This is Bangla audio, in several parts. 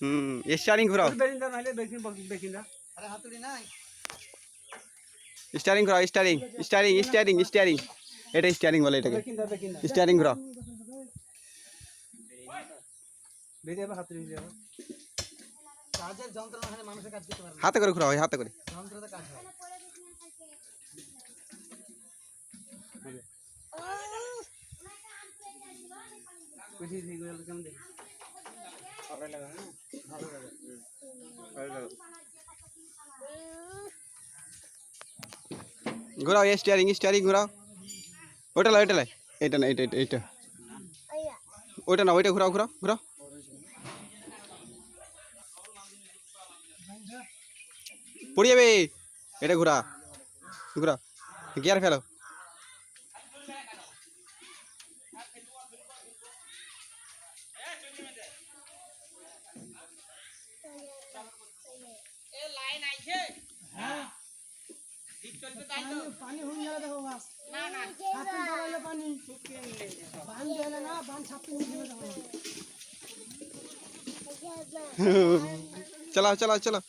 স্টিয়ারিং ঘোরাও স্টিয়ারিং ঘোরাও স্টিয়ারিং স্টিয়ারিং স্টিয়ারিং স্টিয়ারিং এটা স্টিয়ারিং বলে এটাকে স্টিয়ারিং ঘোরাও হাতে করে ঘোরাও হাতে করে ঘোরাও স্টিয়ারিং স্টিয়ারিং ঘোরাও ওইটা লাই এটা লাই এটা না এটা এটা ওইটা না ওইটা ঘোরাও ঘোরাও ঘোরাও পড়ে যাবে এটা ঘোরা ঘোরা গিয়ার ফেলো पानी हो गया देखो बस ना ना छाती डालो पानी बांध देना ना बांध छाती में देना चलाओ चलाओ चलो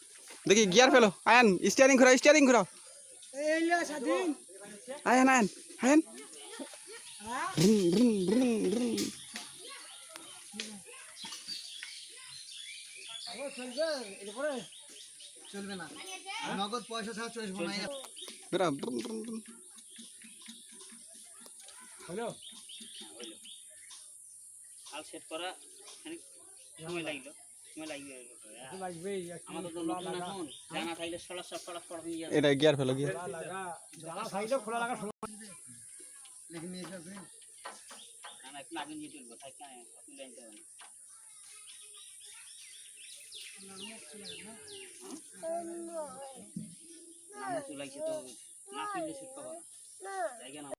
देखिए गियर फेलो आयन स्टीयरिंग घुराओ ए ले साधीन आयन आयन आयन चलবে না নগদ পয়সা ছাড়া চলবে না ঘুরাও হলো হাল সেট করা সময় লাগবে আমাদের তো নতুন এখন জানা থাকলে সলাস হয়ে যাবে এটা গিয়ার ফেলো গিয়ার জানা থাকলে খোলা লাগা लेकिन ये कर না না একটু আগে নিয়ে চলবো তাই কেন আপনি লাইন দেবেন না চলাইছে তো না চললে সেট পাবো না